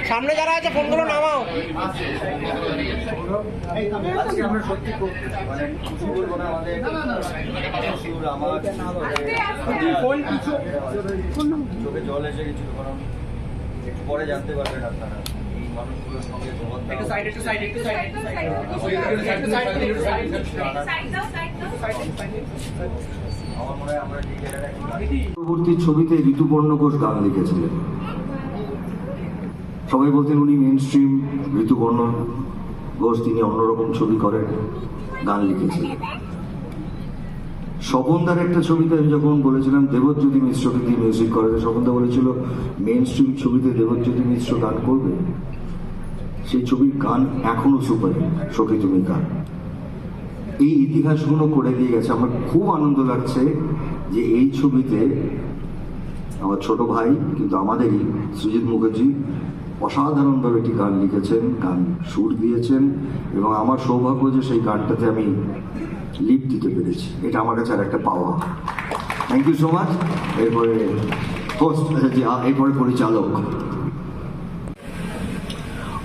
সামনে যারা আছে ফোনগুলো নামাও। আজকে আমরা সত্যি খুব মানে খুশি বলবো না, আমাদের সুর আমার চোখে জল এসে গেছিল, কারণ একটু পরে জানতে পারবেন আপনারা এই মানুষগুলোর সঙ্গে আমার মনে হয় আমরা পরবর্তী ছবিতে ঋতুপর্ণ ঘোষ গান লিখেছিলেন। সবাই বলতেন উনি মেন স্ট্রিম, ঋতুপর্ণ ঘোষ তিনি অন্যরকম ছবি করেন, গান লিখেছিলেন। স্বপনদার একটা ছবিতে আমি যখন বলেছিলাম দেবজ্যোতি মিশ্রকে দিয়ে মিউজিক করাতে, স্বপনদা বলেছিল মেন স্ট্রিম ছবিতে দেবজ্যোতি মিশ্র গান করবে। সেই ছবির গান এখনো সুপার, সখী তুমি গান। এই ইতিহাসগুলো করে দিয়ে গেছে। আমার খুব আনন্দ লাগছে যে এই ছবিতে আমার ছোট ভাই, কিন্তু আমাদেরই সৃজিত মুখার্জি অসাধারণভাবে একটি গান লিখেছেন, গান সুর দিয়েছেন, এবং আমার সৌভাগ্য যে সেই গানটাতে আমি লিপ দিতে পেরেছি। এটা আমার কাছে আর একটা পাওয়া। Thank you so much. এরপরে হোস্ট, এরপরে পরিচালক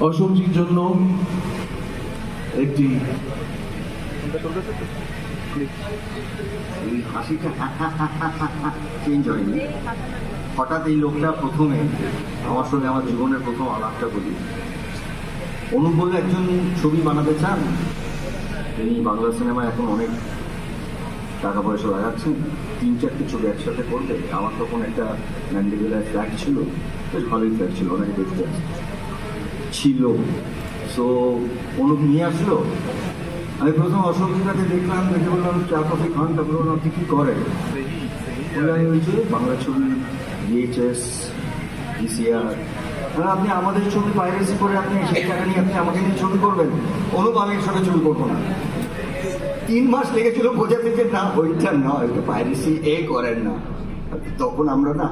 অশোকজির জন্য একটি হাসিটা চেঞ্জ হয়নি। হঠাৎ এই লোকটা প্রথমে আমার সঙ্গে আমার জীবনের প্রথম আলাপটা বলি। অনুপ বলে একজন ছবি বানাতে চান, তিনি বাংলা সিনেমায় এখন অনেক টাকা পয়সা লাগাচ্ছেন, 3-4টে ছবি একসাথে করবে। আমার তখন একটা ম্যান্ডেভিলায় ফ্ল্যাট ছিল, বেশ ভালোই ফ্ল্যাট ছিল, অনেক দেখতে ছিল। সো অনুপ নিয়ে আসলো। আমি প্রথম অশোকের কাছে দেখলাম, দেখে বললাম চা কফি খান, তারপরে বললাম আপনি কী করেন? বলে আমি হয়েছে বাংলা ছবি, VHS, VCR। আপনি আমাদের ছবি পাইরেসি করে আপনি সেই টাকা নিয়ে আপনি আমাকে নিয়ে ছবি করবেন? অনুপ আমি এর সাথে ছবি করবো না। 3 মাস লেগেছিল বোঝাতে যে না ওইটা না, ওইটা পাইরেসি করেন না। তখন আমরা না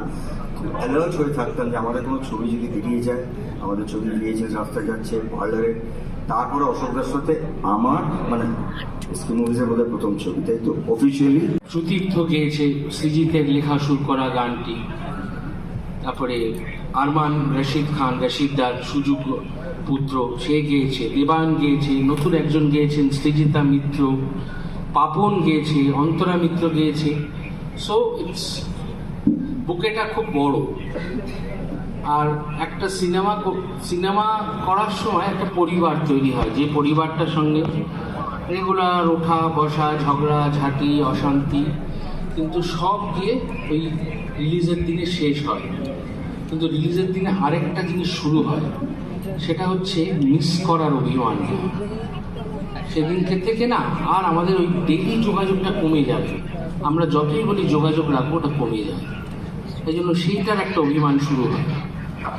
খুব অ্যালার্ট হয়ে থাকতাম যে আমাদের কোনো ছবি যদি বেরিয়ে যায়, আমাদের ছবি VHS রাস্তায় যাচ্ছে পার্লারে। তারপরে অশোকদার সাথে আমার মানে এসকে মুভিজের বোধহয় প্রথম ছবি, তাই তো অফিসিয়ালি। সুতীর্থ গেয়েছে সৃজিতের লেখা সুর করা গানটি। তারপরে আরমান রশিদ খান, রশিদদার সুযোগ্য পুত্র, সে গেয়েছে। দেবান গেয়েছে, নতুন একজন গেয়েছেন সৃজিতা মিত্র, পাপন গেয়েছে, অন্তরা মিত্র গেয়েছে। সো ইটস বুকেটা খুব বড়। আর একটা সিনেমা করার সময় একটা পরিবার তৈরি হয়, যে পরিবারটার সঙ্গে রেগুলার ওঠা বসা, ঝগড়া ঝাঁটি, অশান্তি, কিন্তু সব গিয়ে ওই রিলিজের দিনে শেষ হয়। কিন্তু রিলিজের দিনে আরেকটা জিনিস শুরু হয়, সেটা হচ্ছে মিস করার অভিমান। সেদিনকে থেকে না আর আমাদের ওই ডেইলি যোগাযোগটা কমে যাবে। আমরা যতই বলি যোগাযোগ রাখবো, ওটা কমে যায়। এই জন্য সেইটার একটা অভিমান শুরু হয়।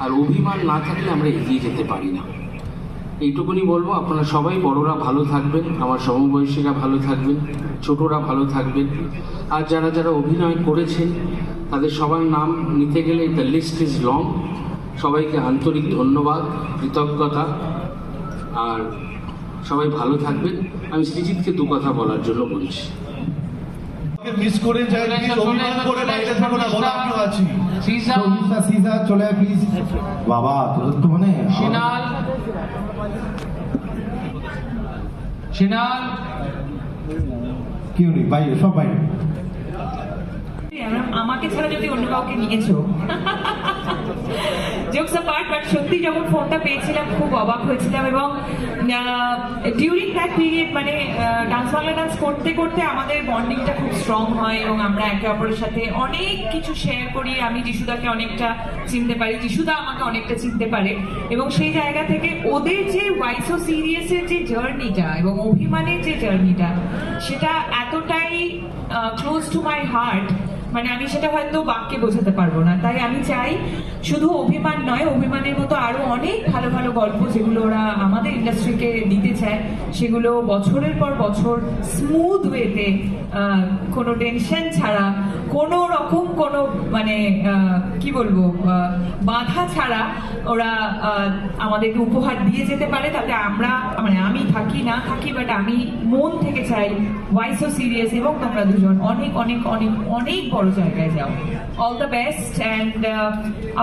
আর অভিমান না থাকলে আমরা এগিয়ে যেতে পারি না। এইটুকুনি বলবো, আপনারা সবাই বড়রা ভালো থাকবেন, আমার সমবয়সীরা ভালো থাকবেন, ছোটরা ভালো থাকবেন। আর যারা যারা অভিনয় করেছেন তাদের সবার নাম নিতে গেলে দ্য লিস্ট ইজ লং। সবাইকে আন্তরিক ধন্যবাদ, কৃতজ্ঞতা। আর সবাই ভালো থাকবেন। আমি সৃজিতকে 2 কথা বলার জন্য বলছি। মিস করে যাই, প্লিজ অভিমান করে বাইরে থাকো না, বলো আমিও আছি। সিজা চলে আয় প্লিজ। বাবা তোর তো মানে সিনাল কেউ নেই, বাইরে সব বাইরে। আমাকে ছাড়া যদি অন্য কাউকে নিয়েছো, জোকস অ্যাপার্ট, বাট সত্যি যখন ফোনটা পেয়েছিলাম খুব অবাক হয়েছিলাম। এবং ডিউরিং দ্যাট পিরিয়ড মানে ডান্স বাংলা ডান্স করতে করতে আমাদের বন্ডিংটা খুব স্ট্রং হয় এবং আমরা একে অপরের সাথে অনেক কিছু শেয়ার করি। আমি যিশুদাকে অনেকটা চিনতে পারি, যিশুদা আমাকে অনেকটা চিনতে পারে। এবং সেই জায়গা থেকে ওদের যে ওয়াই সো সিরিয়াসের যে জার্নিটা এবং অভিমানের যে জার্নিটা, সেটা এতটাই ক্লোজ টু মাই হার্ট, মানে আমি সেটা হয়তো বাক্যে বোঝাতে পারবো না। তাই আমি চাই শুধু অভিমান নয়, অভিমানের মতো আরো অনেক ভালো ভালো গল্প যেগুলো ওরা আমাদের ইন্ডাস্ট্রিকে দিতে চায়, সেগুলো বছরের পর বছর স্মুথ ওয়েতে, কোনো টেনশন ছাড়া কোনো রকম কোনো মানে কি বলবো বাধা ছাড়া ওরা আমাদেরকে উপহার দিয়ে যেতে পারে, তাতে আমরা মানে আমি থাকি না থাকি, বাট আমি মন থেকে চাই ওয়াই সো সিরিয়াস এবং তোমরা দুজন অনেক অনেক অনেক অনেক বড় জায়গায় যাও। All the best. And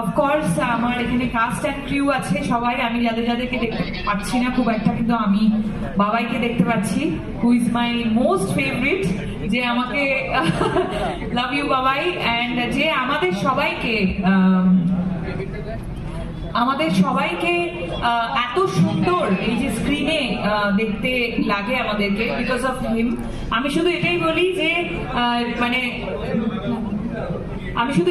of course আমার এখানে কাস্ট অ্যান্ড ক্রিউ আছে সবাই, আমি যাদেরকে দেখতে পাচ্ছি না খুব একটা, কিন্তু আমি বাবাইকে দেখতে পাচ্ছি, who is my most favourite, যে আমাকে লাভ ইউ বাবাই, অ্যান্ড যে আমাদের সবাইকে এত সুন্দর এই যে স্ক্রিনে দেখতে লাগে আমাদেরকে বিকজ অফ হিম। আমি শুধু এটাই বলি যে মানে আমি শুধু